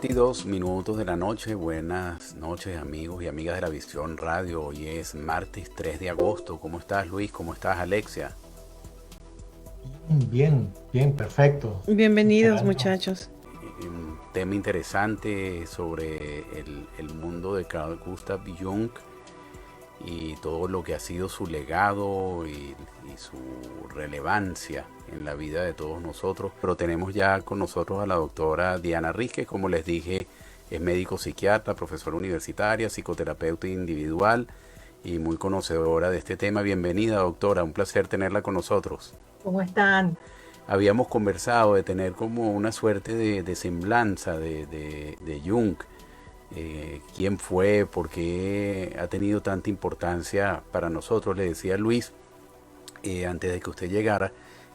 7:02 de la noche. Buenas noches, amigos y amigas de la Visión Radio. Hoy es martes 3 de agosto. ¿Cómo estás, Luis? ¿Cómo estás, Alexia? Bien, bien, perfecto. Bienvenidos, Esperando. muchachos. Un tema interesante sobre el mundo de Carl Gustav Jung y todo lo que ha sido su legado y su relevancia en la vida de todos nosotros. Pero tenemos ya con nosotros a la doctora Diana Ríquez, como les dije, es médico psiquiatra, profesora universitaria, psicoterapeuta individual y muy conocedora de este tema. Bienvenida, doctora, un placer tenerla con nosotros. ¿Cómo están? Habíamos conversado de tener como una suerte de semblanza de Jung. ¿Quién fue? ¿Por qué ha tenido tanta importancia para nosotros? Le decía Luis, antes de que usted llegara,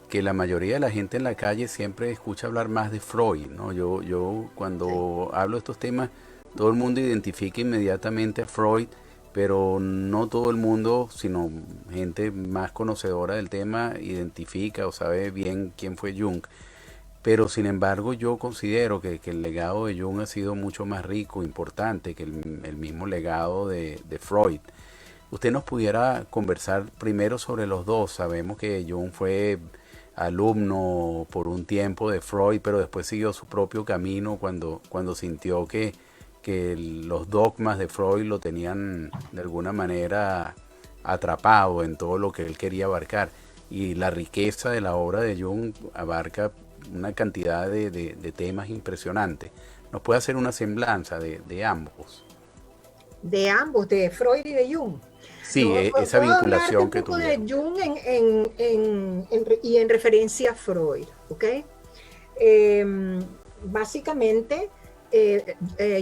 que la mayoría de la gente en la calle siempre escucha hablar más de Freud, ¿no? Yo Sí. cuando hablo de estos temas, todo el mundo identifica inmediatamente a Freud, pero no todo el mundo, sino gente más conocedora del tema, identifica o sabe bien quién fue Jung. Pero sin embargo yo considero que el legado de Jung ha sido mucho más rico, importante que el mismo legado de Freud. Usted nos pudiera conversar primero sobre los dos. Sabemos que Jung fue alumno por un tiempo de Freud, pero después siguió su propio camino cuando sintió que los dogmas de Freud lo tenían de alguna manera atrapado en todo lo que él quería abarcar. Y la riqueza de la obra de Jung abarca una cantidad de temas impresionantes. ¿Nos puede hacer una semblanza de ambos? De ambos, de Freud y de Jung. Sí, esa Puedo hablarte vinculación un que poco de tuvieron. Jung y en referencia a Freud, ¿ok? Eh, Básicamente,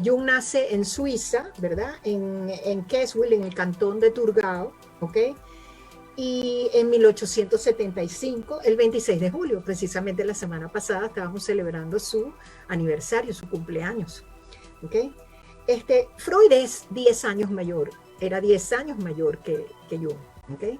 Jung nace en Suiza, ¿verdad? En Keswil, en el cantón de Thurgau, ¿ok? Y en 1875, el 26 de julio, precisamente la semana pasada, estábamos celebrando su aniversario, su cumpleaños, ¿ok? Freud es 10 años mayor, era 10 años mayor que Jung, ¿ok?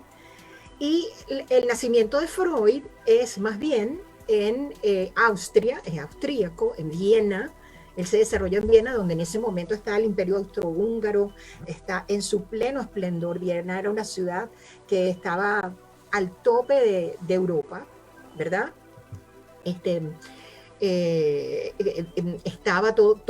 Y el nacimiento de Freud es más bien en Austria, es austríaco, en Viena. Él se desarrolla en Viena, donde en ese momento está el Imperio Austrohúngaro, está en su pleno esplendor. Viena era una ciudad que estaba al tope de Europa, ¿verdad? Este, Estaba todo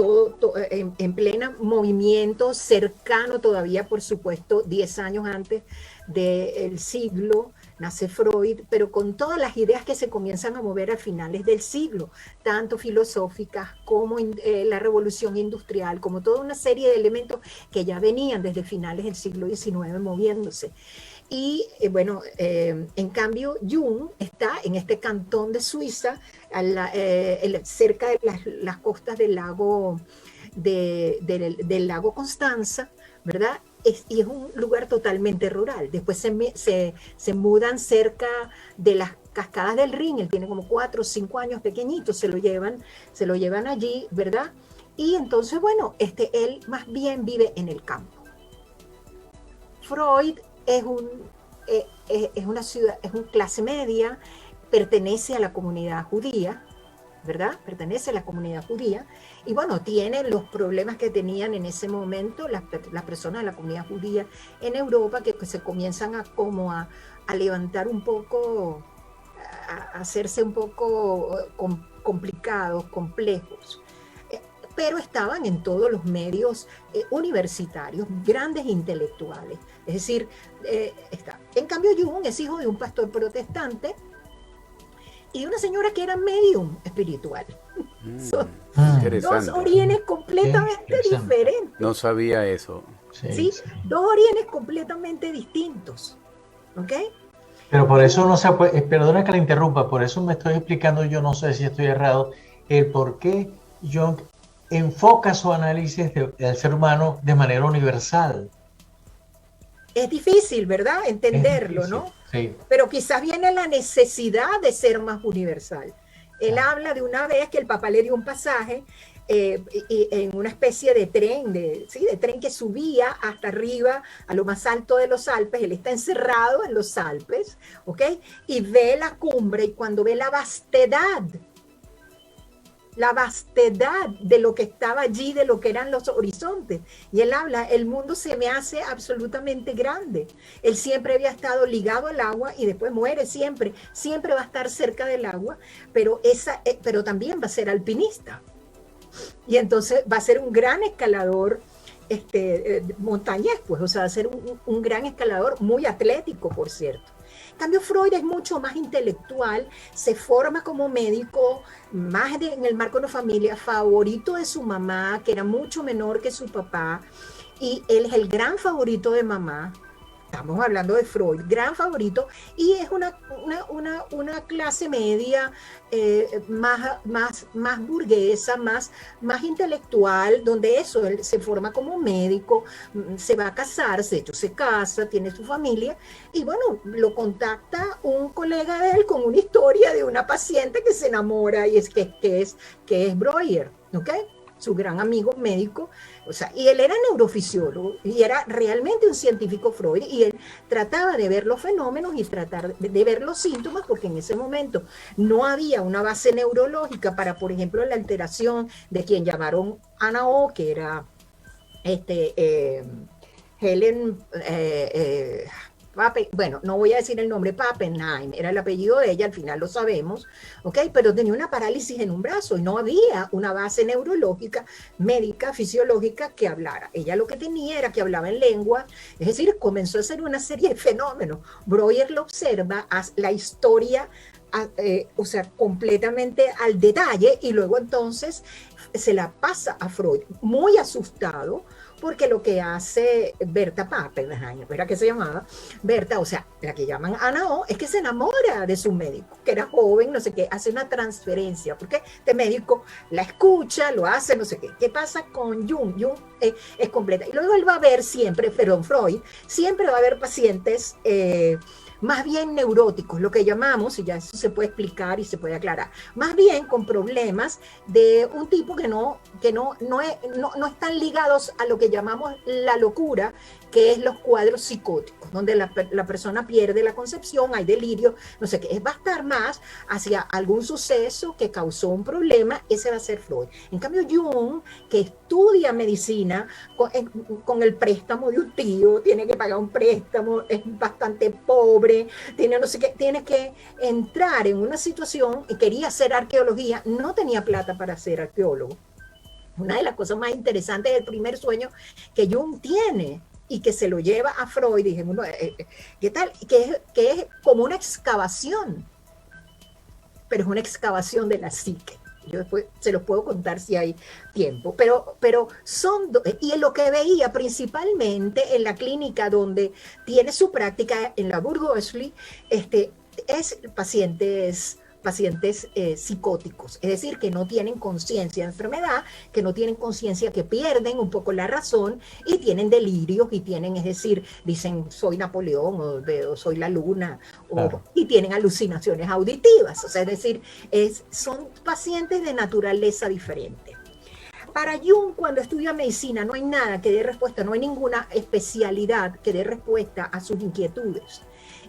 en pleno movimiento, cercano todavía, por supuesto, 10 años antes del siglo, nace Freud, pero con todas las ideas que se comienzan a mover a finales del siglo, tanto filosóficas como la revolución industrial, como toda una serie de elementos que ya venían desde finales del siglo XIX moviéndose. Y bueno, en cambio, Jung está en este cantón de Suiza, cerca de las costas del lago, del lago Constanza, ¿verdad? Y es un lugar totalmente rural. Después se mudan cerca de las cascadas del Rin. Él tiene como 4 o 5 años pequeñitos, se lo llevan allí, ¿verdad? Y entonces, bueno, él más bien vive en el campo. Freud es una ciudad, es una clase media, pertenece a la comunidad judía, ¿verdad? Pertenece a la comunidad judía, y bueno, tiene los problemas que tenían en ese momento las personas de la comunidad judía en Europa, que se comienzan a levantar un poco, a hacerse un poco complicados, complejos, pero estaban en todos los medios universitarios, grandes intelectuales. Es decir, está. En cambio, Jung es hijo de un pastor protestante y de una señora que era medium espiritual. Son dos Interesante. orígenes Bien, completamente interesante. diferentes, No sabía eso. Sí, ¿sí? sí. Dos orígenes completamente distintos, ¿ok? Pero por Es eso un, no se puede, perdona que la interrumpa, por eso me estoy explicando, yo no sé si estoy errado, el por qué Jung enfoca su análisis del ser humano de manera universal. es difícil, ¿verdad? Es Entenderlo, difícil, ¿no? sí. Pero quizás viene la necesidad de ser más universal. Él Claro. habla de una vez que el papá le dio un pasaje en una especie de tren, ¿sí? De tren que subía hasta arriba, a lo más alto de los Alpes. Él está encerrado en los Alpes, ¿ok? Y ve la cumbre, y cuando ve la vastedad la vastedad de lo que estaba allí, de lo que eran los horizontes. Y él habla, el mundo se me hace absolutamente grande. Él siempre había estado ligado al agua y después muere siempre, siempre va a estar cerca del agua, pero también va a ser alpinista. Y entonces va a ser un gran escalador montañés, pues, o sea, va a ser un gran escalador muy atlético, por cierto. En cambio, Freud es mucho más intelectual, se forma como médico, en el marco de una familia, favorito de su mamá, que era mucho menor que su papá, y él es el gran favorito de mamá. Estamos hablando de Freud, gran favorito, y es una clase media más burguesa, más intelectual, donde eso, él se forma como médico, se va a casar, de hecho se casa, tiene su familia, y bueno, lo contacta un colega de él con una historia de una paciente que se enamora, y que es Breuer, ¿ok? Su gran amigo médico, o sea, y él era neurofisiólogo y era realmente un científico Freud, y él trataba de ver los fenómenos y tratar de ver los síntomas, porque en ese momento no había una base neurológica para, por ejemplo, la alteración de quien llamaron Ana O, que era Helen, bueno, no voy a decir el nombre, Pappenheim, era el apellido de ella, al final lo sabemos, ¿ok? Pero tenía una parálisis en un brazo y no había una base neurológica, médica, fisiológica que hablara. Ella lo que tenía era que hablaba en lengua, es decir, comenzó a hacer una serie de fenómenos. Breuer lo observa, la historia, o sea, completamente al detalle, y luego entonces se la pasa a Freud, muy asustado, porque lo que hace Berta Pappenheim, ¿era que se llamaba? Berta, o sea, la que llaman Ana O, es que se enamora de su médico, que era joven, no sé qué, hace una transferencia, porque este médico la escucha, lo hace, no sé qué. ¿Qué pasa con Jung? Jung es completa. Y luego él va a ver siempre, perdón, Freud, siempre va a ver pacientes más bien neuróticos, lo que llamamos, y ya eso se puede explicar y se puede aclarar, más bien con problemas de un tipo que no están ligados a lo que llamamos la locura, que es los cuadros psicóticos, donde la persona pierde la concepción, hay delirio, no sé qué, va a estar más hacia algún suceso que causó un problema, ese va a ser Freud. En cambio, Jung, que estudia medicina con el préstamo de un tío, tiene que pagar un préstamo, es bastante pobre, tiene no sé qué, tiene que entrar en una situación, y quería hacer arqueología, no tenía plata para ser arqueólogo. Una de las cosas más interesantes del primer sueño que Jung tiene y que se lo lleva a Freud, dije, bueno, ¿qué tal? Que es como una excavación, pero es una excavación de la psique. Yo después se los puedo contar si hay tiempo, pero y lo que veía principalmente en la clínica donde tiene su práctica, en la Burgosli, es pacientes psicóticos, es decir, que no tienen conciencia de enfermedad, que no tienen conciencia, que pierden un poco la razón y tienen delirios y tienen, es decir, dicen soy Napoleón o soy la luna, claro, y tienen alucinaciones auditivas, o sea, es decir, son pacientes de naturaleza diferente. Para Jung, cuando estudia medicina, no hay nada que dé respuesta, no hay ninguna especialidad que dé respuesta a sus inquietudes.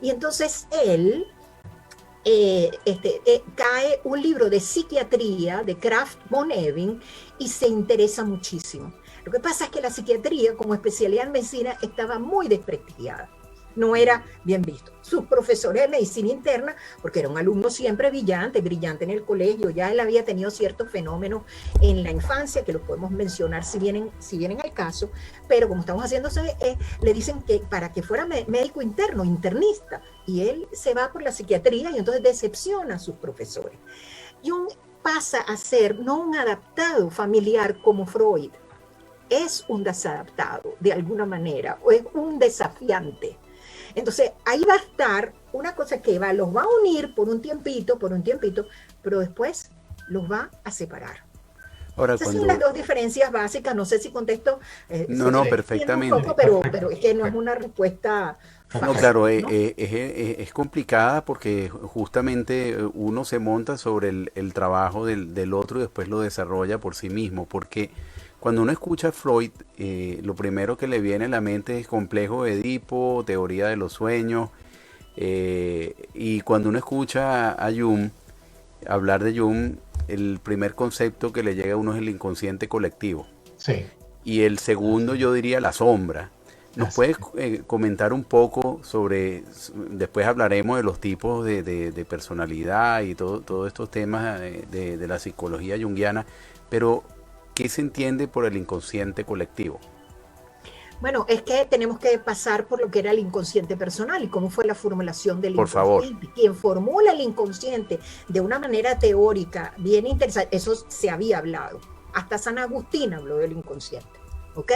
Y entonces él cae un libro de psiquiatría de Krafft von Ebing y se interesa muchísimo. Lo que pasa es que la psiquiatría como especialidad en medicina estaba muy desprestigiada, no era bien visto. Sus profesores de medicina interna, porque era un alumno siempre brillante en el colegio, ya él había tenido ciertos fenómenos en la infancia que los podemos mencionar si vienen al caso, pero como estamos haciendo, le dicen que para que fuera médico interno, internista, y él se va por la psiquiatría y entonces decepciona a sus profesores. Jung pasa a ser no un adaptado familiar como Freud, es un desadaptado de alguna manera, o es un desafiante. Entonces ahí va a estar una cosa que los va a unir por un tiempito, pero después los va a separar. Ahora, Esas son las dos diferencias básicas, no sé si contesto. No, perfectamente. Un poco, pero es que no es una respuesta fácil. No, claro, ¿no? Es complicada porque justamente uno se monta sobre el trabajo del otro y después lo desarrolla por sí mismo, porque cuando uno escucha a Freud, lo primero que le viene a la mente es complejo de Edipo, teoría de los sueños, y cuando uno escucha a Jung, hablar de Jung, el primer concepto que le llega a uno es el inconsciente colectivo. Sí. Y el segundo yo diría la sombra. ¿Nos puedes comentar un poco sobre, después hablaremos de los tipos de personalidad y todos estos temas de la psicología junguiana, pero ¿qué se entiende por el inconsciente colectivo? Bueno, es que tenemos que pasar por lo que era el inconsciente personal y cómo fue la formulación del Por favor. inconsciente. Quien formula el inconsciente de una manera teórica, bien interesante, eso se había hablado. Hasta San Agustín habló del inconsciente, ¿ok?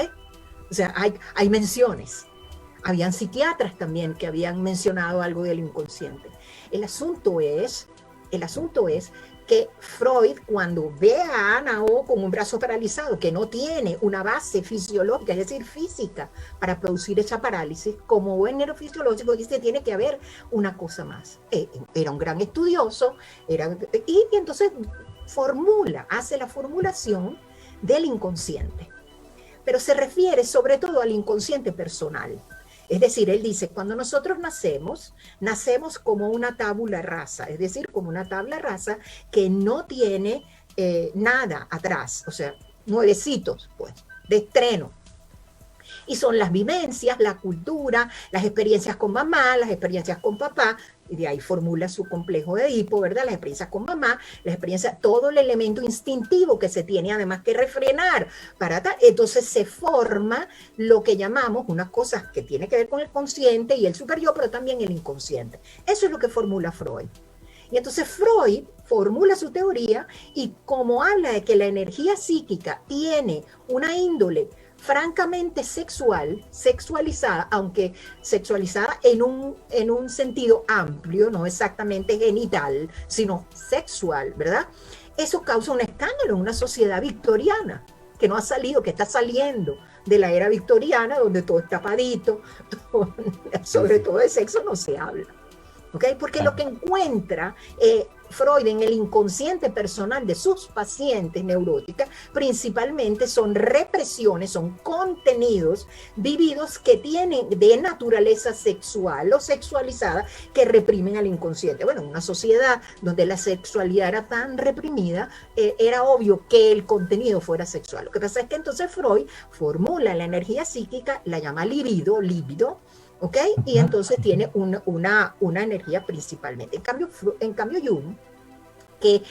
O sea, hay menciones. Habían psiquiatras también que habían mencionado algo del inconsciente. El asunto es que Freud, cuando ve a Ana O con un brazo paralizado, que no tiene una base fisiológica, es decir, física, para producir esa parálisis, como buen neurofisiológico, dice que tiene que haber una cosa más. Era un gran estudioso, y entonces hace la formulación del inconsciente. Pero se refiere sobre todo al inconsciente personal. Es decir, él dice, cuando nosotros nacemos como una tabula rasa, es decir, como una tabla rasa que no tiene nada atrás, o sea, nuevecitos, pues, de estreno. Y son las vivencias, la cultura, las experiencias con mamá, las experiencias con papá, y de ahí formula su complejo de Edipo, ¿verdad? Las experiencias con mamá, las experiencias, todo el elemento instintivo que se tiene además que refrenar para tal. Entonces se forma lo que llamamos unas cosas que tiene que ver con el consciente y el superior, pero también el inconsciente. Eso es lo que formula Freud. Y entonces Freud formula su teoría y como habla de que la energía psíquica tiene una índole francamente sexualizada, aunque sexualizada en un sentido amplio, no exactamente genital, sino sexual, ¿verdad? Eso causa un escándalo en una sociedad victoriana que no ha salido, que está saliendo de la era victoriana, donde todo es tapadito, sobre todo de sexo no se habla. ¿Okay? Porque lo que encuentra Freud en el inconsciente personal de sus pacientes neuróticas principalmente son represiones, son contenidos vividos que tienen de naturaleza sexual o sexualizada que reprimen al inconsciente. Bueno, en una sociedad donde la sexualidad era tan reprimida, era obvio que el contenido fuera sexual. Lo que pasa es que entonces Freud formula la energía psíquica, la llama líbido, ¿ok? Y entonces tiene una energía principalmente. En cambio Jung, que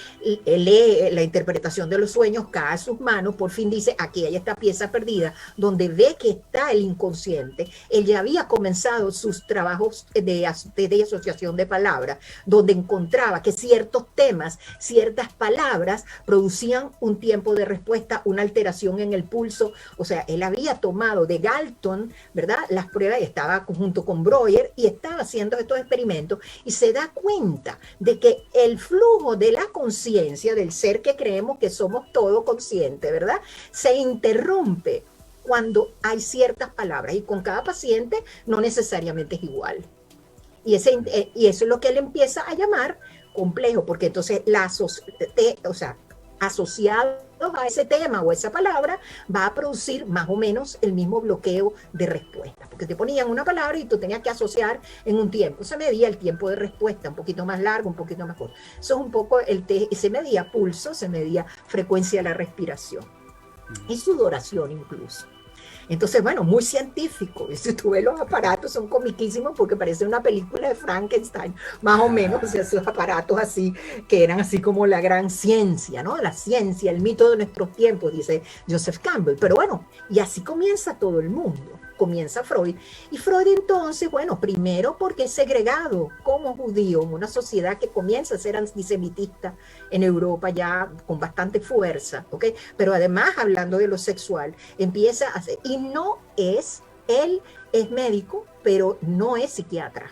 lee la interpretación de los sueños, cae a sus manos, por fin dice, aquí hay esta pieza perdida, donde ve que está el inconsciente. Él ya había comenzado sus trabajos de asociación de palabras, donde encontraba que ciertos temas, ciertas palabras, producían un tiempo de respuesta, una alteración en el pulso. O sea, él había tomado de Galton, ¿verdad?, las pruebas, y estaba junto con Breuer, y estaba haciendo estos experimentos, y se da cuenta de que el flujo de la conciencia del ser que creemos que somos todo consciente, ¿verdad?, se interrumpe cuando hay ciertas palabras y con cada paciente no necesariamente es igual. Y eso es lo que él empieza a llamar complejo, porque entonces asociados a ese tema o esa palabra, va a producir más o menos el mismo bloqueo de respuesta, porque te ponían una palabra y tú tenías que asociar en un tiempo. Se medía el tiempo de respuesta, un poquito más largo, un poquito más corto. Eso es un poco se medía pulso, se medía frecuencia de la respiración y sudoración incluso. Entonces, bueno, muy científico. Y si tú ves los aparatos, son comiquísimos porque parece una película de Frankenstein, más o menos. O sea, esos aparatos así, que eran así como la gran ciencia, ¿no? La ciencia, el mito de nuestros tiempos, dice Joseph Campbell. Pero bueno, y así comienza todo el mundo. Comienza Freud. Y Freud entonces, bueno, primero porque es segregado como judío en una sociedad que comienza a ser antisemitista en Europa ya con bastante fuerza, ¿ok? Pero además, hablando de lo sexual, empieza a hacer, y él es médico, pero no es psiquiatra.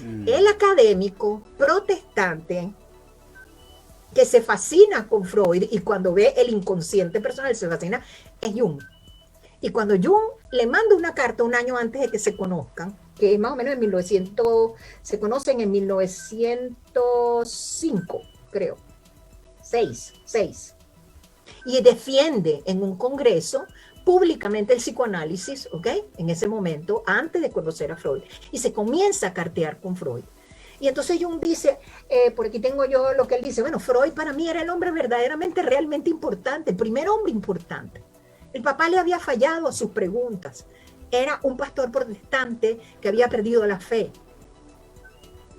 El académico protestante que se fascina con Freud y cuando ve el inconsciente personal se fascina es Jung. Y cuando Jung le manda una carta un año antes de que se conozcan, que es más o menos en 1900, se conocen en 1905, creo, 6, y defiende en un congreso públicamente el psicoanálisis, ¿ok? En ese momento, antes de conocer a Freud, y se comienza a cartear con Freud. Y entonces Jung dice, por aquí tengo yo lo que él dice, bueno, Freud para mí era el hombre verdaderamente, realmente importante, el primer hombre importante. El papá le había fallado a sus preguntas. Era un pastor protestante que había perdido la fe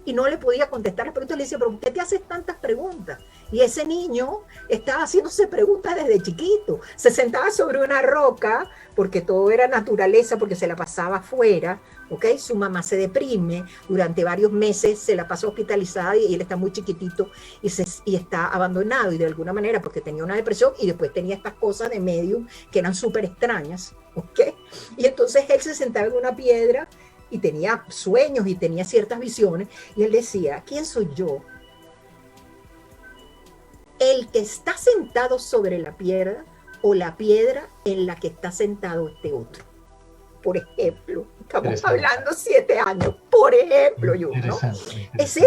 y no le podía contestar las preguntas. Le dice, pero ¿por qué te haces tantas preguntas? Y ese niño estaba haciéndose preguntas desde chiquito. Se sentaba sobre una roca, porque todo era naturaleza, porque se la pasaba afuera, ¿ok? Su mamá se deprime, durante varios meses se la pasó hospitalizada y él está muy chiquitito y está abandonado, y de alguna manera, porque tenía una depresión y después tenía estas cosas de medium que eran súper extrañas, ¿ok? Y entonces él se sentaba en una piedra y tenía sueños y tenía ciertas visiones, y él decía, ¿quién soy yo? ¿El que está sentado sobre la piedra o la piedra en la que está sentado este otro? Por ejemplo, estamos hablando 7 años, por ejemplo, Jung, ¿no? Ese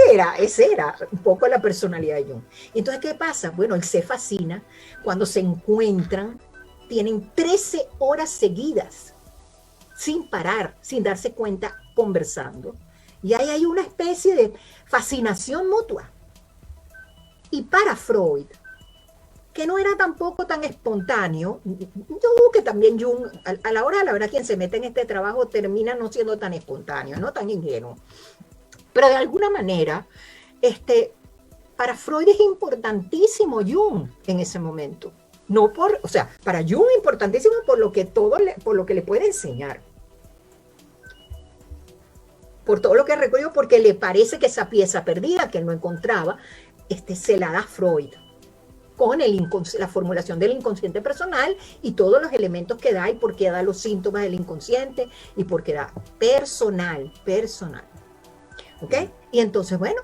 era un poco la personalidad de Jung. Entonces, ¿qué pasa? Bueno, él se fascina cuando se encuentran, tienen 13 horas seguidas, sin parar, sin darse cuenta, conversando. Y ahí hay una especie de fascinación mutua. Y para Freud, que no era tampoco tan espontáneo, yo dudo que también Jung, a la hora de la verdad, quien se mete en este trabajo termina no siendo tan espontáneo, no tan ingenuo. Pero de alguna manera, para Freud es importantísimo Jung en ese momento. No o sea, para Jung importantísimo por lo que le puede enseñar. Por todo lo que recorrió, porque le parece que esa pieza perdida que él no encontraba, se la da Freud con la formulación del inconsciente personal y todos los elementos que da y por qué da los síntomas del inconsciente y por qué da personal. ¿Ok? Y entonces, bueno,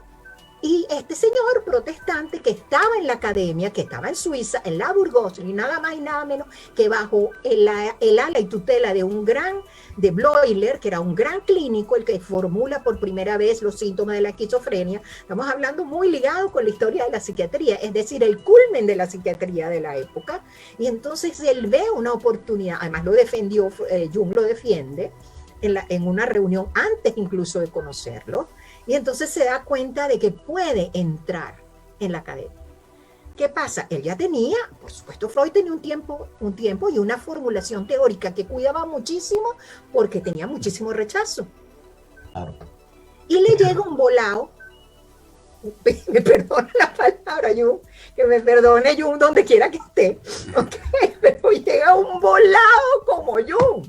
y este señor protestante que estaba en la academia, que estaba en Suiza, en la Burgos, y nada más y nada menos que bajo el ala y tutela de Bleuler, que era un gran clínico, el que formula por primera vez los síntomas de la esquizofrenia. Estamos hablando muy ligado con la historia de la psiquiatría, es decir, el culmen de la psiquiatría de la época. Y entonces él ve una oportunidad, además lo defendió, Jung lo defiende, en una reunión antes incluso de conocerlo, y entonces se da cuenta de que puede entrar en la academia. ¿Qué pasa? Él ya tenía, por supuesto, Freud tenía un tiempo y una formulación teórica que cuidaba muchísimo porque tenía muchísimo rechazo. Claro. Y le llega un volado, me perdona la palabra, Jung, que me perdone Jung donde quiera que esté, okay, pero llega un volado como Jung.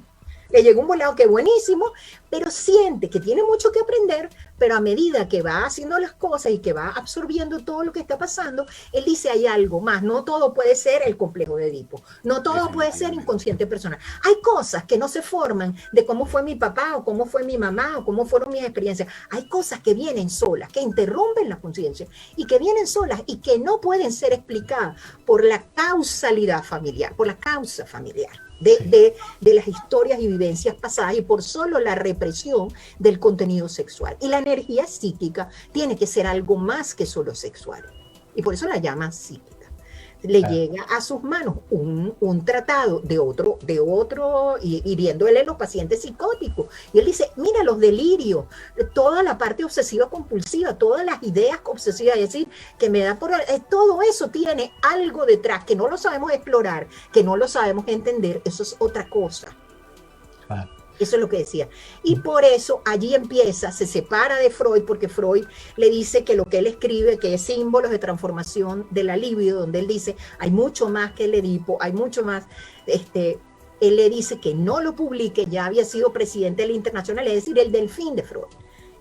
Le llega un volado que es buenísimo, pero siente que tiene mucho que aprender, pero a medida que va haciendo las cosas y que va absorbiendo todo lo que está pasando, él dice, hay algo más, no todo puede ser el complejo de Edipo, no todo puede ser inconsciente personal. Hay cosas que no se forman de cómo fue mi papá o cómo fue mi mamá o cómo fueron mis experiencias. Hay cosas que vienen solas, que interrumpen la conciencia y que vienen solas y que no pueden ser explicadas por la causalidad familiar, por la causa familiar. De las historias y vivencias pasadas y por solo la represión del contenido sexual. Y la energía psíquica tiene que ser algo más que solo sexual. Y por eso la llaman psíquica. Le llega a sus manos un tratado de otro hiriéndole a los pacientes psicóticos. Y él dice, mira los delirios, toda la parte obsesiva compulsiva, todas las ideas obsesivas, es decir, que me da todo eso tiene algo detrás que no lo sabemos explorar, que no lo sabemos entender, eso es otra cosa. Eso es lo que decía. Y por eso allí empieza, se separa de Freud, porque Freud le dice que lo que él escribe, que es símbolos de transformación de la libido, donde él dice, hay mucho más que el Edipo, hay mucho más, él le dice que no lo publique, ya había sido presidente del Internacional, es decir, el delfín de Freud.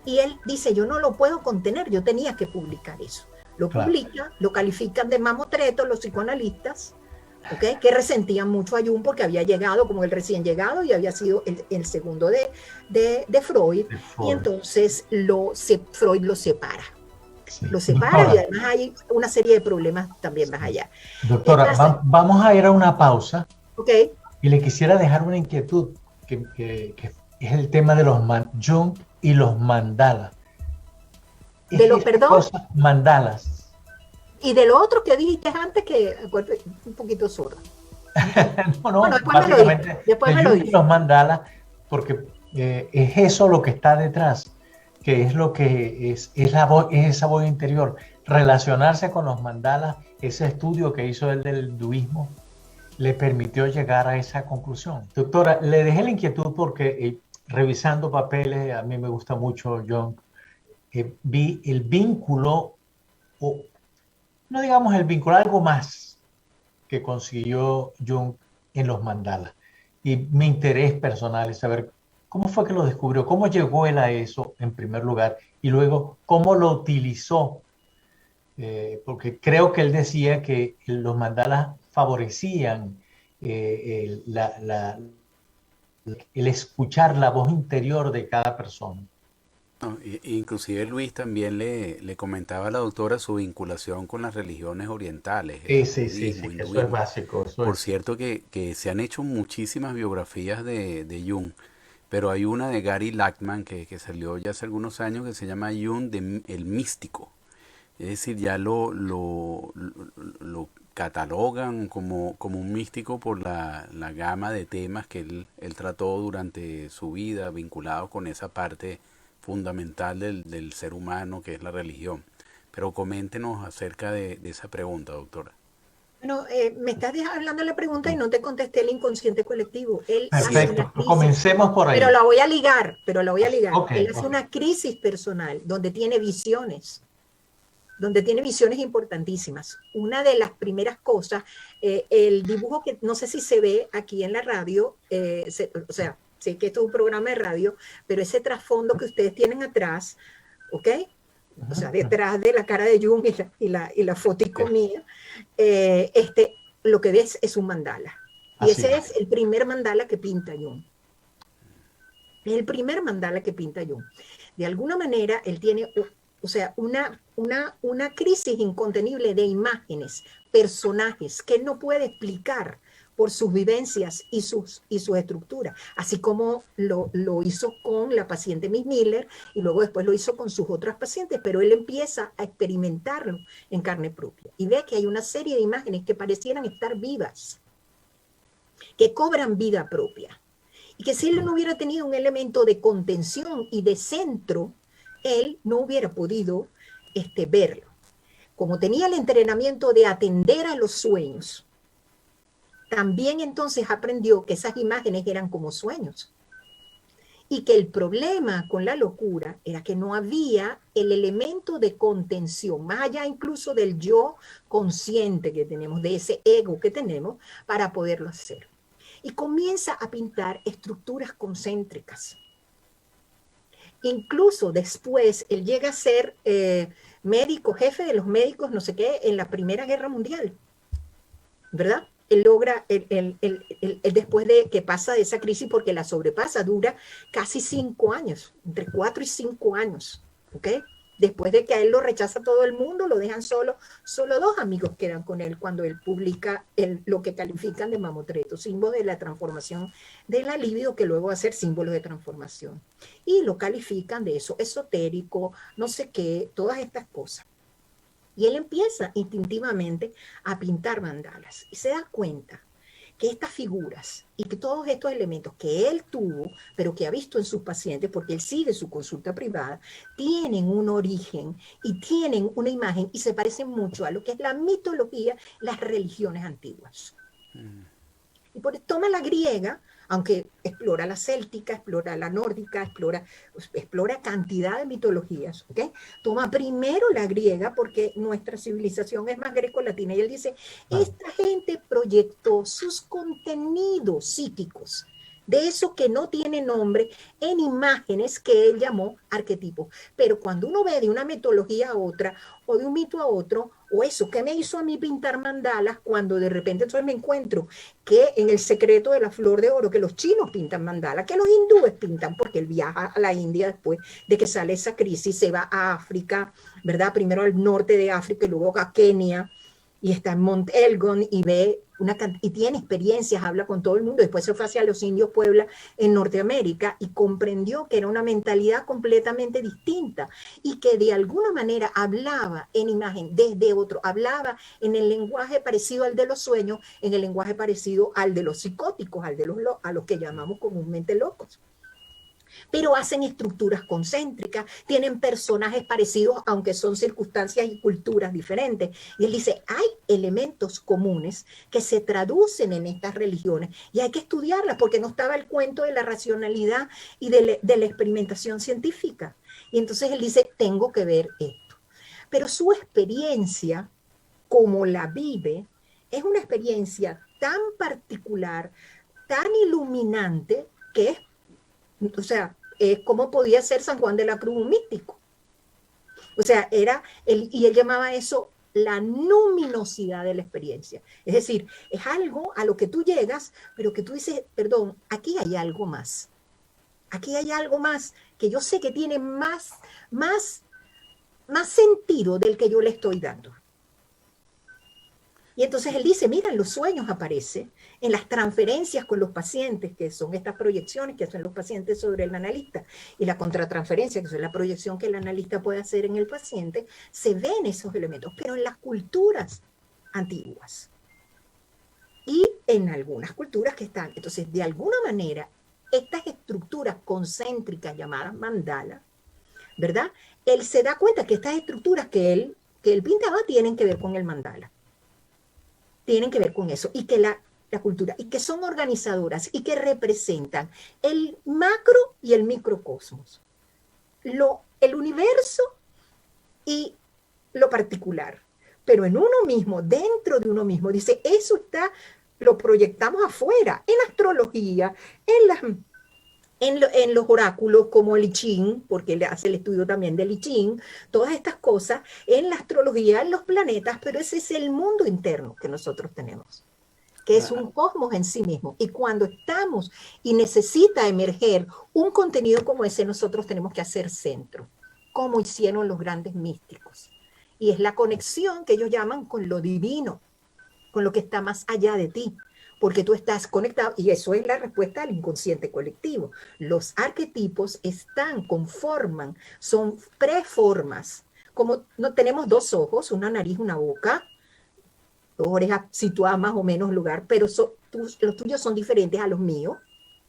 Y él dice, yo no lo puedo contener, yo tenía que publicar eso. Lo publica, lo califican de mamotreto los psicoanalistas, ¿okay? Que resentían mucho a Jung porque había llegado como el recién llegado y había sido el segundo de Freud, y entonces Freud lo separa. Sí. Lo separa. Doctora, y además hay una serie de problemas también más allá. Doctora, vamos a ir a una pausa. Okay. Y le quisiera dejar una inquietud que es el tema de los Jung y los mandalas. ¿De los, perdón? Mandalas. Y de lo otro que dijiste antes, que un poquito sordo. No, bueno, después me lo dices. Los mandalas, porque es eso lo que está detrás, que es lo que es la voz, es esa voz interior, relacionarse con los mandalas, ese estudio que hizo él del hinduismo, le permitió llegar a esa conclusión. Doctora, le dejé la inquietud porque revisando papeles, a mí me gusta mucho Jung, vi el vínculo, o no digamos el vínculo, algo más que consiguió Jung en los mandalas. Y mi interés personal es saber cómo fue que lo descubrió, cómo llegó él a eso en primer lugar y luego cómo lo utilizó, porque creo que él decía que los mandalas favorecían el escuchar la voz interior de cada persona. No, inclusive Luis también le comentaba a la doctora su vinculación con las religiones orientales, Sí, el sí, sí, budismo, sí, eso es hinduismo. básico, eso Por es. cierto que se han hecho muchísimas biografías de Jung, pero hay una de Gary Lachman que salió ya hace algunos años que se llama Jung el místico. Es decir, ya lo catalogan como un místico por la gama de temas que él trató durante su vida vinculados con esa parte fundamental del ser humano que es la religión. Pero coméntenos acerca de esa pregunta, doctora. Bueno, me estás hablando de la pregunta y no te contesté el inconsciente colectivo. Él Sí, hace una Perfecto, pues crisis, comencemos por pero ahí. la voy a ligar, pero la voy a ligar. Ok, Él hace ok. una crisis personal donde tiene visiones importantísimas. Una de las primeras cosas, el dibujo que no sé si se ve aquí en la radio, o sea, sé que esto es un programa de radio, pero ese trasfondo que ustedes tienen atrás, ¿ok? O sea, detrás de la cara de Jung y la fotico mía, lo que ves es un mandala. Y Así ese es. es el primer mandala que pinta Jung. Es el primer mandala que pinta Jung. De alguna manera, él tiene, o sea, una crisis incontenible de imágenes, personajes, que él no puede explicar por sus vivencias y sus estructuras, así como lo hizo con la paciente Miss Miller y luego después lo hizo con sus otras pacientes, pero él empieza a experimentarlo en carne propia y ve que hay una serie de imágenes que parecieran estar vivas, que cobran vida propia y que si él no hubiera tenido un elemento de contención y de centro, él no hubiera podido verlo. Como tenía el entrenamiento de atender a los sueños, también entonces aprendió que esas imágenes eran como sueños. Y que el problema con la locura era que no había el elemento de contención, más allá incluso del yo consciente que tenemos, de ese ego que tenemos, para poderlo hacer. Y comienza a pintar estructuras concéntricas. Incluso después él llega a ser médico, jefe de los médicos, no sé qué, en la Primera Guerra Mundial, ¿verdad? Él logra, después de que pasa de esa crisis, porque la sobrepasa, dura casi 5 años, entre 4 y 5 años, ¿ok? Después de que a él lo rechaza todo el mundo, lo dejan solo 2 amigos quedan con él cuando él publica lo que califican de mamotreto, símbolo de la transformación de la libido, que luego va a ser símbolo de transformación. Y lo califican de eso, esotérico, no sé qué, todas estas cosas. Y él empieza instintivamente a pintar mandalas y se da cuenta que estas figuras y que todos estos elementos que él tuvo, pero que ha visto en sus pacientes, porque él sigue su consulta privada, tienen un origen y tienen una imagen y se parecen mucho a lo que es la mitología, las religiones antiguas. Y por eso toma la griega, aunque explora la céltica, explora la nórdica, explora cantidad de mitologías, ¿ok? Toma primero la griega porque nuestra civilización es más greco-latina y él dice, esta gente proyectó sus contenidos psíquicos, de eso que no tiene nombre, en imágenes que él llamó arquetipos. Pero cuando uno ve de una mitología a otra, o de un mito a otro, o eso, ¿qué me hizo a mí pintar mandalas cuando de repente entonces me encuentro que en el secreto de la flor de oro, que los chinos pintan mandalas, que los hindúes pintan, porque él viaja a la India después de que sale esa crisis, se va a África, ¿verdad? Primero al norte de África y luego a Kenia, y está en Mount Elgon y ve y tiene experiencias, habla con todo el mundo. Después se fue hacia los indios Puebla en Norteamérica y comprendió que era una mentalidad completamente distinta y que de alguna manera hablaba en imagen desde otro, hablaba en el lenguaje parecido al de los sueños, en el lenguaje parecido al de los psicóticos, a los que llamamos comúnmente locos. pero hacen estructuras concéntricas, tienen personajes parecidos, aunque son circunstancias y culturas diferentes. Y él dice, hay elementos comunes que se traducen en estas religiones y hay que estudiarlas porque no estaba el cuento de la racionalidad y de la experimentación científica. Y entonces él dice, tengo que ver esto. Pero su experiencia, como la vive, es una experiencia tan particular, tan iluminante, que es, o sea, como podía ser San Juan de la Cruz un místico. O sea, y él llamaba eso la luminosidad de la experiencia. Es decir, es algo a lo que tú llegas, pero que tú dices, perdón, aquí hay algo más. Aquí hay algo más que yo sé que tiene más sentido del que yo le estoy dando. Y entonces él dice, mira, en los sueños aparece, en las transferencias con los pacientes, que son estas proyecciones que hacen los pacientes sobre el analista, y la contratransferencia, que es la proyección que el analista puede hacer en el paciente, se ven esos elementos, pero en las culturas antiguas. Y en algunas culturas que están. Entonces, de alguna manera, estas estructuras concéntricas llamadas mandala, ¿verdad? Él se da cuenta que estas estructuras que él pintaba tienen que ver con el mandala. Tienen que ver con eso, y que la cultura, y que son organizadoras, y que representan el macro y el microcosmos, el universo y lo particular, pero en uno mismo, dentro de uno mismo, dice, eso lo proyectamos afuera, en astrología, en los oráculos como el I Ching, porque él hace el estudio también del I Ching, todas estas cosas, en la astrología, en los planetas, pero ese es el mundo interno que nosotros tenemos, que es un cosmos en sí mismo. Y cuando estamos y necesita emerger un contenido como ese, nosotros tenemos que hacer centro, como hicieron los grandes místicos. Y es la conexión que ellos llaman con lo divino, con lo que está más allá de ti, porque tú estás conectado, y eso es la respuesta al inconsciente colectivo. Los arquetipos conforman, son preformas, como no tenemos dos ojos, una nariz, una boca, dos orejas situadas más o menos lugar, pero los tuyos son diferentes a los míos,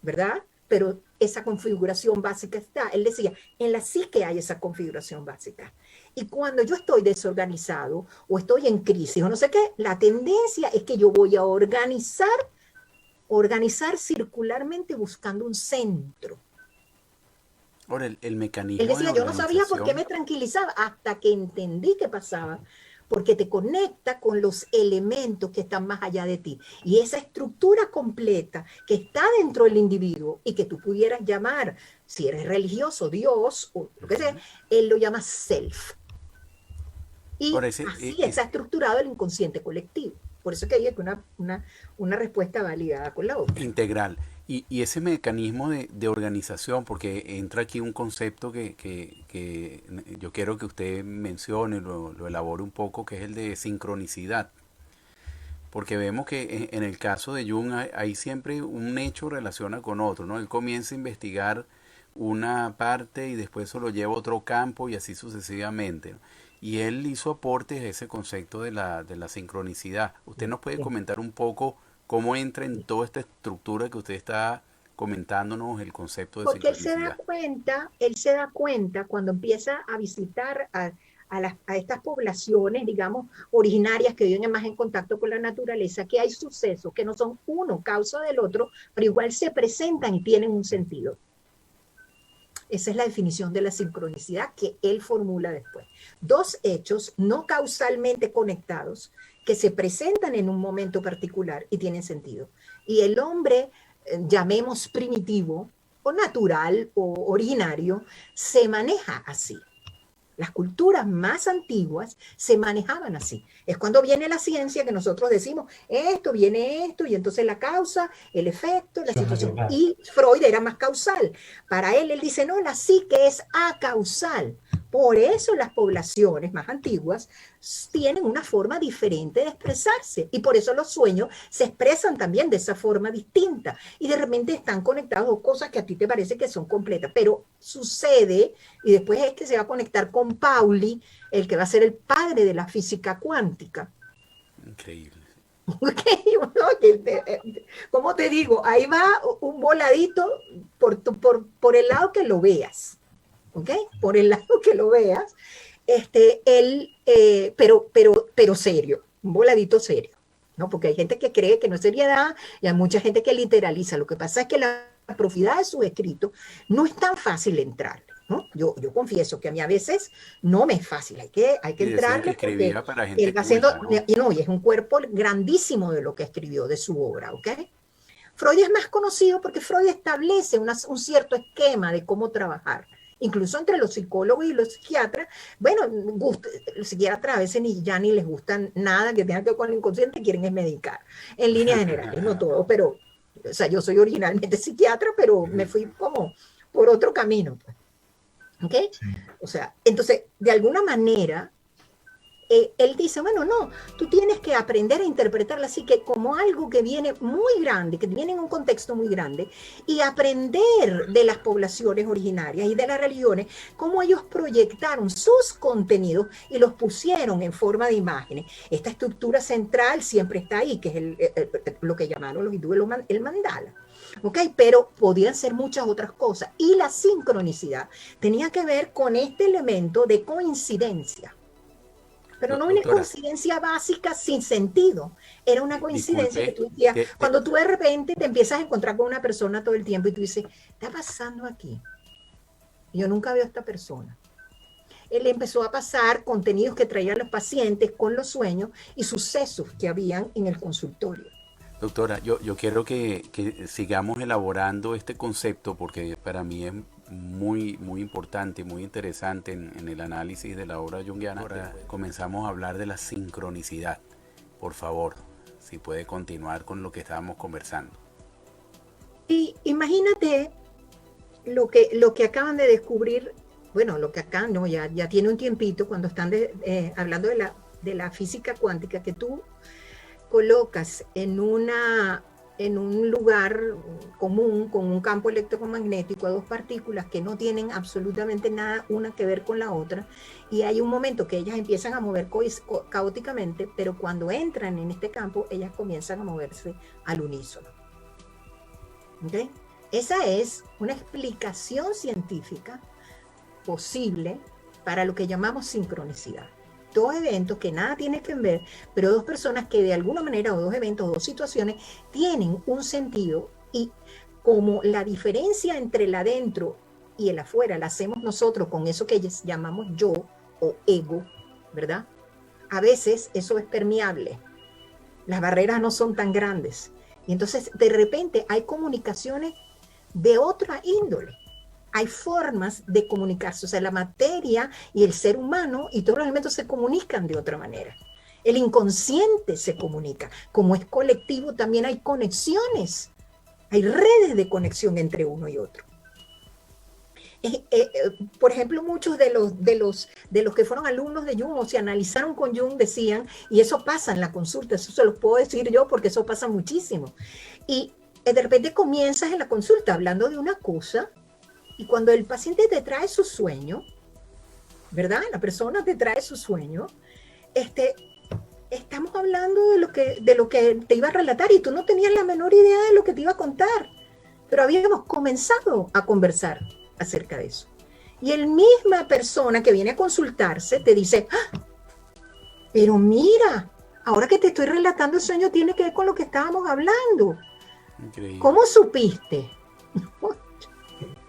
¿verdad? Pero esa configuración básica está. Él decía, en la psique hay esa configuración básica. Y cuando yo estoy desorganizado o estoy en crisis o no sé qué, la tendencia es que yo voy a organizar circularmente buscando un centro. Ahora, el mecanismo Él decía, de yo no sabía por qué organización. me tranquilizaba hasta que entendí qué pasaba, porque te conecta con los elementos que están más allá de ti. Y esa estructura completa que está dentro del individuo y que tú pudieras llamar, si eres religioso, Dios o lo que sea, él lo llama self. Y Ahora, así está estructurado el inconsciente colectivo. Por eso que hay una respuesta validada con la otra. integral. Y ese mecanismo de organización, porque entra aquí un concepto que yo quiero que usted mencione, lo elabore un poco, que es el de sincronicidad. Porque vemos que en el caso de Jung hay siempre un hecho relaciona con otro, ¿no? Él comienza a investigar una parte y después eso lo lleva a otro campo y así sucesivamente, ¿no? Y él hizo aportes a ese concepto de la sincronicidad. ¿Usted nos puede comentar un poco cómo entra en toda esta estructura que usted está comentándonos, el concepto de Porque sincronicidad? él se da cuenta cuando empieza a visitar a estas poblaciones, digamos, originarias que viven más en contacto con la naturaleza, que hay sucesos que no son uno causa del otro, pero igual se presentan y tienen un sentido. Esa es la definición de la sincronicidad que él formula después. Dos hechos no causalmente conectados que se presentan en un momento particular y tienen sentido. Y el hombre, llamemos primitivo o natural o originario, se maneja así. Las culturas más antiguas se manejaban así. Es cuando viene la ciencia que nosotros decimos, esto viene esto, y entonces la causa, el efecto, la situación. Y Freud era más causal. Para él dice, no, la psique es acausal. Por eso las poblaciones más antiguas tienen una forma diferente de expresarse. Y por eso los sueños se expresan también de esa forma distinta. Y de repente están conectados dos cosas que a ti te parece que son completas. Pero sucede, y después es que se va a conectar con Pauli, el que va a ser el padre de la física cuántica. Increíble. ¿Ok? ¿Cómo te digo? Ahí va un voladito por el lado que lo veas. ¿Ok? Por el lado que lo veas. Pero serio, un voladito serio. ¿No? Porque hay gente que cree que no es seriedad y hay mucha gente que literaliza. Lo que pasa es que la profundidad de sus escritos no es tan fácil entrar. ¿No? Yo confieso que a mí a veces no me es fácil, hay que Y decía que entrarle porque escribía para gente él va haciendo, culta, ¿no? y es un cuerpo grandísimo de lo que escribió, de su obra, ¿ok? Freud es más conocido porque Freud establece un cierto esquema de cómo trabajar. Incluso entre los psicólogos y los psiquiatras, bueno, los psiquiatras a veces ya ni les gustan nada que tenga que ver con el inconsciente, quieren es medicar, en líneas generales, no todo, pero, o sea, yo soy originalmente psiquiatra, pero me fui como por otro camino, pues. ¿Ok? Sí. O sea, entonces, de alguna manera, él dice, bueno, no, tú tienes que aprender a interpretar la psique como algo que viene muy grande, que viene en un contexto muy grande, y aprender de las poblaciones originarias y de las religiones, cómo ellos proyectaron sus contenidos y los pusieron en forma de imágenes. Esta estructura central siempre está ahí, que es lo que llamaron los hindúes el mandala. ¿Ok? Pero podían ser muchas otras cosas. Y la sincronicidad tenía que ver con este elemento de coincidencia. Pero no una coincidencia básica sin sentido. Era una coincidencia que tú decías, cuando tú de repente te empiezas a encontrar con una persona todo el tiempo y tú dices, ¿qué está pasando aquí? Yo nunca veo a esta persona. Él empezó a pasar contenidos que traían los pacientes con los sueños y sucesos que habían en el consultorio. Doctora, yo quiero que sigamos elaborando este concepto porque para mí es muy importante, muy interesante en el análisis de la obra junguiana. Ahora comenzamos a hablar de la sincronicidad. Por favor, si puede continuar con lo que estábamos conversando. Y imagínate lo que acaban de descubrir, bueno, lo que acá no, ya tiene un tiempito cuando están hablando de la física cuántica, que tú colocas en un lugar común con un campo electromagnético a dos partículas que no tienen absolutamente nada una que ver con la otra, y hay un momento que ellas empiezan a mover caóticamente, pero cuando entran en este campo, ellas comienzan a moverse al unísono. ¿Okay? Esa es una explicación científica posible para lo que llamamos sincronicidad. Dos eventos que nada tienen que ver, pero dos personas que de alguna manera, o dos eventos, o dos situaciones, tienen un sentido, y como la diferencia entre el adentro y el afuera la hacemos nosotros con eso que llamamos yo o ego, ¿verdad? A veces eso es permeable. Las barreras no son tan grandes. Y entonces, de repente, hay comunicaciones de otra índole. Hay formas de comunicarse, o sea, la materia y el ser humano y todos los elementos se comunican de otra manera. El inconsciente se comunica. Como es colectivo, también hay conexiones, hay redes de conexión entre uno y otro. Por ejemplo, muchos de los que fueron alumnos de Jung o se analizaron con Jung decían, y eso pasa en la consulta, eso se los puedo decir yo porque eso pasa muchísimo. Y de repente comienzas en la consulta hablando de una cosa, y cuando el paciente te trae su sueño, ¿verdad? La persona te trae su sueño, estamos hablando de lo que te iba a relatar y tú no tenías la menor idea de lo que te iba a contar, pero habíamos comenzado a conversar acerca de eso. Y el misma persona que viene a consultarse te dice, ¡ah! Pero mira, ahora que te estoy relatando el sueño tiene que ver con lo que estábamos hablando. Increíble. ¿Cómo supiste?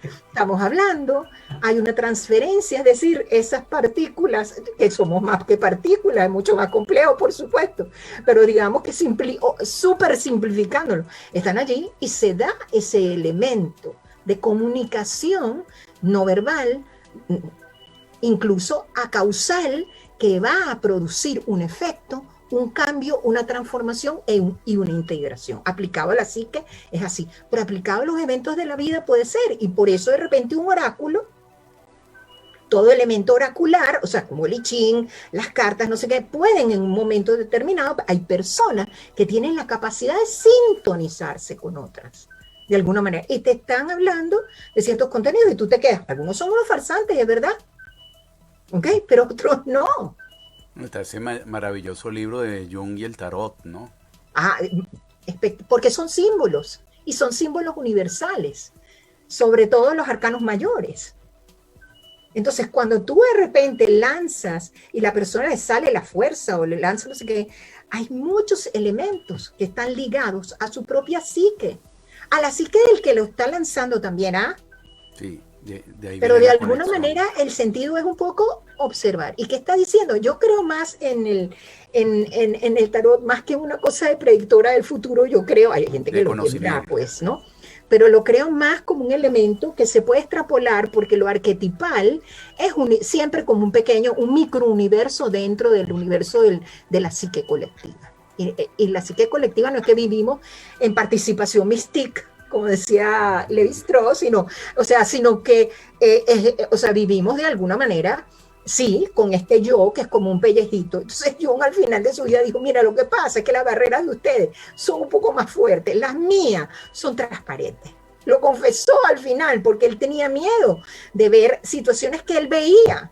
Estamos hablando, hay una transferencia, es decir, esas partículas, que somos más que partículas, es mucho más complejo, por supuesto, pero digamos que súper simplificándolo, están allí y se da ese elemento de comunicación no verbal, incluso acausal, que va a producir un efecto, un cambio, una transformación y una integración. Aplicado a la psique es así, pero aplicado a los eventos de la vida puede ser, y por eso de repente un oráculo, todo elemento oracular, o sea, como el I Ching, las cartas, no sé qué, pueden en un momento determinado, hay personas que tienen la capacidad de sintonizarse con otras, de alguna manera, y te están hablando de ciertos contenidos y tú te quedas, algunos son unos farsantes, es verdad, ¿ok? Pero otros no. Está ese maravilloso libro de Jung y el tarot, ¿no? Ah, porque son símbolos, y son símbolos universales, sobre todo los arcanos mayores. Entonces, cuando tú de repente lanzas y la persona le sale la fuerza o le lanza no sé qué, hay muchos elementos que están ligados a su propia psique, a la psique del que lo está lanzando también, ¿ah? Sí, de ahí Pero viene de la alguna conexión. manera el sentido es un poco observar. ¿Y qué está diciendo? Yo creo más en el tarot, más que una cosa de predictora del futuro, yo creo, hay gente que De lo tendrá, conocimiento. pues, ¿no? Pero lo creo más como un elemento que se puede extrapolar porque lo arquetipal es siempre como un pequeño, un microuniverso dentro del universo de la psique colectiva. Y la psique colectiva no es que vivimos en participación mística, como decía Levi Strauss, sino que vivimos de alguna manera, sí, con este yo que es como un pellejito. Entonces Jung al final de su vida dijo, mira, lo que pasa es que las barreras de ustedes son un poco más fuertes, las mías son transparentes. Lo confesó al final porque él tenía miedo de ver situaciones que él veía,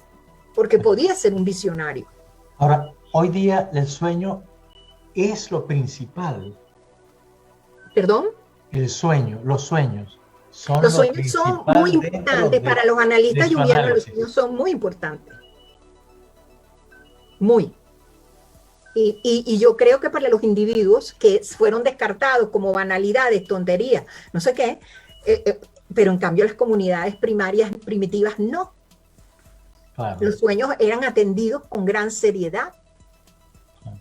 porque podía ser un visionario. Ahora, hoy día el sueño es lo principal. ¿Perdón? El sueño, los sueños son Los lo sueños son muy principal dentro importantes para los de analistas su junguianos, los análisis. sueños son muy importantes, muy. Y yo creo que para los individuos que fueron descartados como banalidades, tonterías, no sé qué, eh, eh, pero en cambio las comunidades primarias primitivas no. Claro, Los sueños eran atendidos con gran seriedad. claro.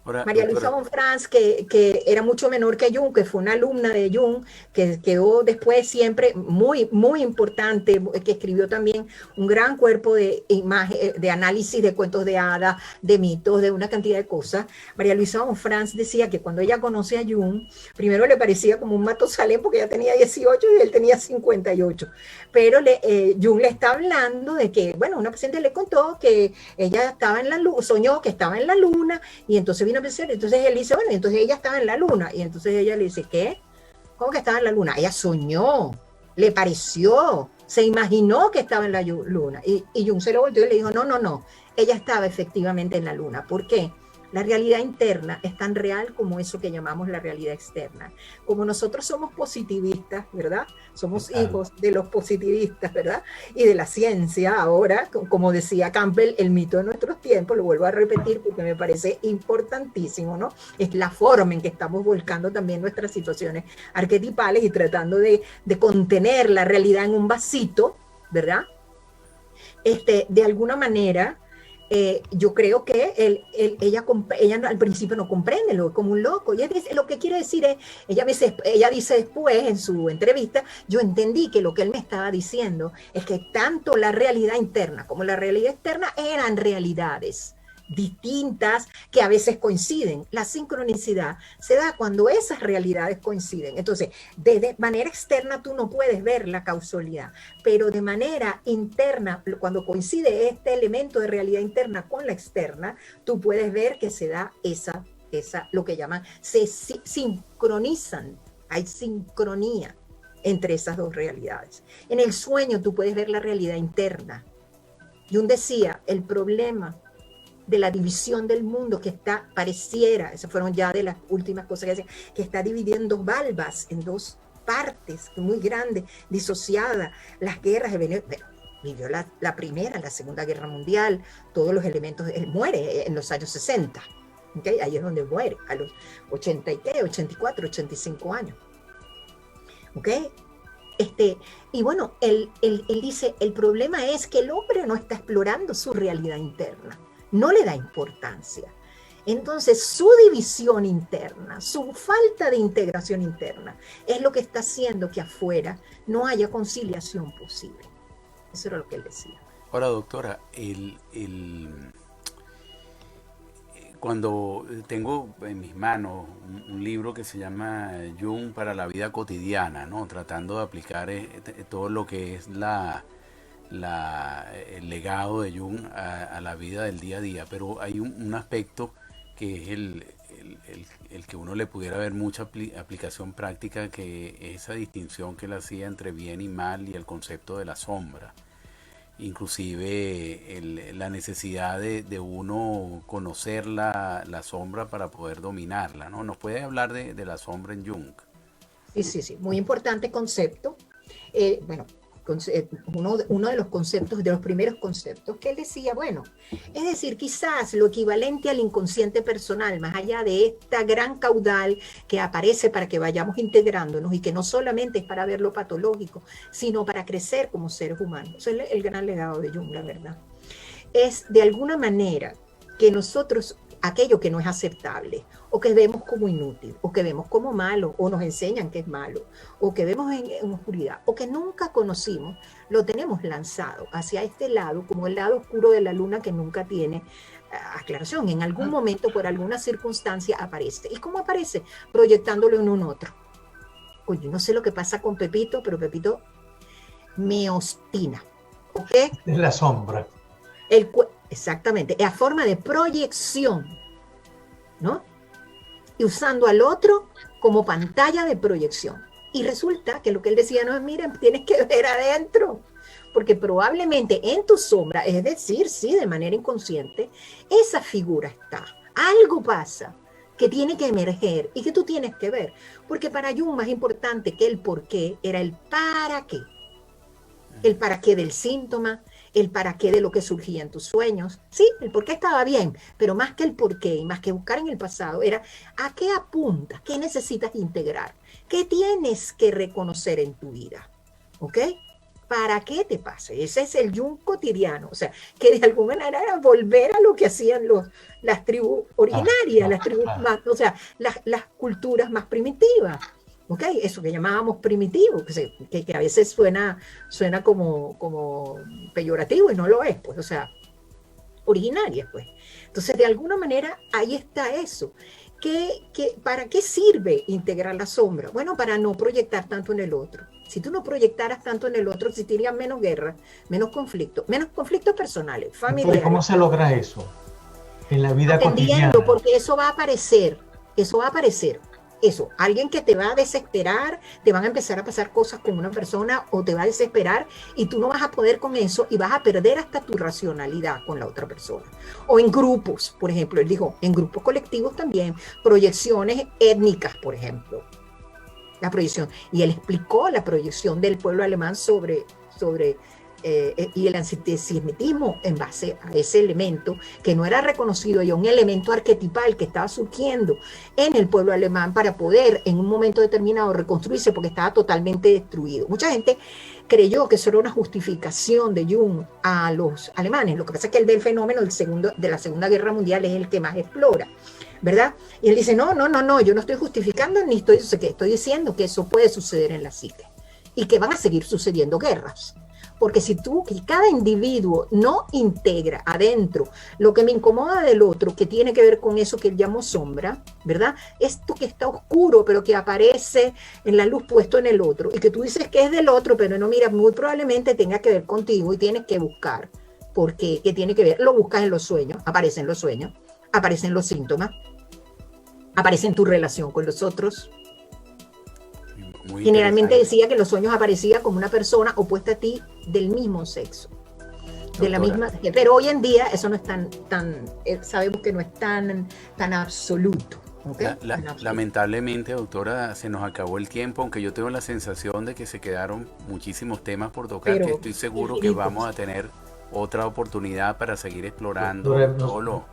Ahora, María Luisa doctora, Bonfrance, que era mucho menor que Jung, que fue una alumna de Jung, que quedó después siempre muy, muy importante, que escribió también un gran cuerpo de imagen, de análisis de cuentos de hadas, de mitos, de una cantidad de cosas. María Luisa Bonfrance decía que cuando ella conoce a Jung, primero le parecía como un Matusalén porque ella tenía 18 y él tenía 58. Pero Jung le está hablando de que, bueno, una paciente le contó que ella estaba en la luna, soñó que estaba en la luna, y entonces vino a pensar, entonces él dice, bueno, entonces ella estaba en la luna, y entonces ella le dice, ¿qué? ¿Cómo que estaba en la luna? Ella soñó, le pareció, se imaginó que estaba en la luna, y Jung se lo volteó y le dijo, no, no, no, ella estaba efectivamente en la luna. ¿Por qué? La realidad interna es tan real como eso que llamamos la realidad externa. Como nosotros somos positivistas, ¿verdad? Somos Total. hijos de los positivistas, ¿verdad? Y de la ciencia ahora, como decía Campbell, el mito de nuestros tiempos, lo vuelvo a repetir porque me parece importantísimo, ¿no? Es la forma en que estamos volcando también nuestras situaciones arquetipales y tratando de contener la realidad en un vasito, ¿verdad? De alguna manera, yo creo que ella al principio no comprende, lo como un loco. Ella dice, lo que quiere decir es, ella dice después en su entrevista, yo entendí que lo que él me estaba diciendo es que tanto la realidad interna como la realidad externa eran realidades distintas que a veces coinciden. La sincronicidad se da cuando esas realidades coinciden. Entonces, de manera externa tú no puedes ver la causalidad, pero de manera interna, cuando coincide este elemento de realidad interna con la externa, tú puedes ver que se da lo que llaman, se sincronizan, hay sincronía entre esas dos realidades. En el sueño tú puedes ver la realidad interna. Jung decía, el problema de la división del mundo que pareciera, esas fueron ya de las últimas cosas que decía, que está dividiendo valvas en dos partes muy grandes, disociadas, las guerras, vivió la primera, la segunda guerra mundial, todos los elementos, él muere en los años 60, ¿okay? Ahí es donde muere, a los 84, 85 años, ¿ok? Y bueno, él dice, el problema es que el hombre no está explorando su realidad interna, no le da importancia. Entonces, su división interna, su falta de integración interna, es lo que está haciendo que afuera no haya conciliación posible. Eso era lo que él decía. ahora doctora, cuando tengo en mis manos un libro que se llama Jung para la vida cotidiana, ¿no? Tratando de aplicar todo lo que es el legado de Jung a la vida del día a día, pero hay un aspecto que es el que uno le pudiera ver mucha aplicación práctica, que es esa distinción que él hacía entre bien y mal y el concepto de la sombra. inclusive la necesidad de uno conocer la sombra para poder dominarla, ¿no? ¿Nos puede hablar de la sombra en Jung? Sí, sí, sí, muy importante concepto. Bueno, uno de los conceptos, de los primeros conceptos que él decía, bueno, es decir, quizás lo equivalente al inconsciente personal, más allá de esta gran caudal que aparece para que vayamos integrándonos y que no solamente es para ver lo patológico, sino para crecer como seres humanos. Eso es el gran legado de Jung, la verdad. Es de alguna manera que nosotros, aquello que no es aceptable, o que vemos como inútil, o que vemos como malo, o nos enseñan que es malo, o que vemos en oscuridad, o que nunca conocimos, lo tenemos lanzado hacia este lado, como el lado oscuro de la luna que nunca tiene aclaración. En algún momento, por alguna circunstancia, aparece. ¿Y cómo aparece? Proyectándolo en un otro. Oye, no sé lo que pasa con Pepito, pero Pepito me obstina. ¿Ok? Es la sombra. Exactamente, es a forma de proyección, ¿no? Y usando al otro como pantalla de proyección. Y resulta que lo que él decía, no, miren, tienes que ver adentro, porque probablemente en tu sombra, es decir, sí, de manera inconsciente, esa figura está. Algo pasa que tiene que emerger y que tú tienes que ver, porque para Jung más importante que el por qué era el para qué. El para qué del síntoma, el para qué de lo que surgía en tus sueños. Sí, el por qué estaba bien, pero más que el por qué y más que buscar en el pasado, era a qué apunta, qué necesitas integrar, qué tienes que reconocer en tu vida. ¿Ok? ¿Para qué te pase? Ese es el Jung cotidiano. O sea, que de alguna manera era volver a lo que hacían las tribus originarias, las tribus más, o sea, las culturas más primitivas. ¿Ok? Eso que llamábamos primitivo, que a veces suena como peyorativo y no lo es, pues, o sea, originaria, pues. Entonces, de alguna manera, ahí está eso. ¿Para qué sirve integrar la sombra? Bueno, para no proyectar tanto en el otro. Si tú no proyectaras tanto en el otro, existirían menos guerras, menos conflictos personales, familiares. ¿Cómo se logra eso en la vida cotidiana? Porque eso va a aparecer. Eso, alguien que te va a desesperar, te van a empezar a pasar cosas con una persona o te va a desesperar y tú no vas a poder con eso y vas a perder hasta tu racionalidad con la otra persona. O en grupos, por ejemplo, él dijo, en grupos colectivos también, proyecciones étnicas, por ejemplo, la proyección. Y él explicó la proyección del pueblo alemán sobre y el antisemitismo en base a ese elemento que no era reconocido ya, un elemento arquetipal que estaba surgiendo en el pueblo alemán para poder en un momento determinado reconstruirse porque estaba totalmente destruido. Mucha gente creyó que eso era una justificación de Jung a los alemanes. Lo que pasa es que él ve el fenómeno de la Segunda Guerra Mundial, es el que más explora, ¿verdad? Y él dice, no, yo no estoy justificando ni estoy diciendo que eso puede suceder en la psique y que van a seguir sucediendo guerras. Porque si cada individuo no integra adentro lo que me incomoda del otro, que tiene que ver con eso que él llamó sombra, ¿verdad? Esto que está oscuro, pero que aparece en la luz puesto en el otro, y que tú dices que es del otro, pero no, mira, muy probablemente tenga que ver contigo y tienes que buscar. Porque, ¿qué tiene que ver? Lo buscas en los sueños, aparecen los síntomas, aparece en tu relación con los otros. Generalmente decía que los sueños aparecía como una persona opuesta a ti del mismo sexo, de la misma, pero hoy en día eso no es sabemos que no es tan absoluto. ¿Okay? Lamentablemente, doctora, se nos acabó el tiempo, aunque yo tengo la sensación de que se quedaron muchísimos temas por tocar, que estoy seguro que vamos a tener otra oportunidad para seguir explorando todo lo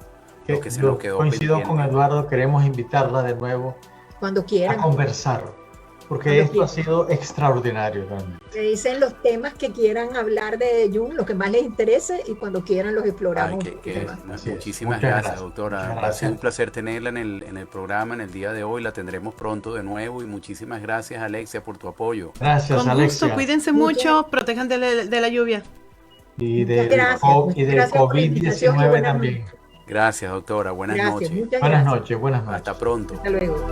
que se nos quedó coincido pendiente. con Eduardo, queremos invitarla de nuevo cuando quieran a conversar. Porque esto ha sido extraordinario realmente. Me dicen los temas que quieran hablar de Jung, lo que más les interese, y cuando quieran los exploramos. Muchísimas gracias, doctora. Ha sido un placer tenerla en el programa en el día de hoy. La tendremos pronto de nuevo y muchísimas gracias, Alexia, por tu apoyo. Gracias, con Alexia. Gusto, cuídense mucho, protejan de la lluvia. Y del COVID-19 también. Gracias, doctora. Buenas noches. Buenas noches. Hasta pronto. Hasta luego.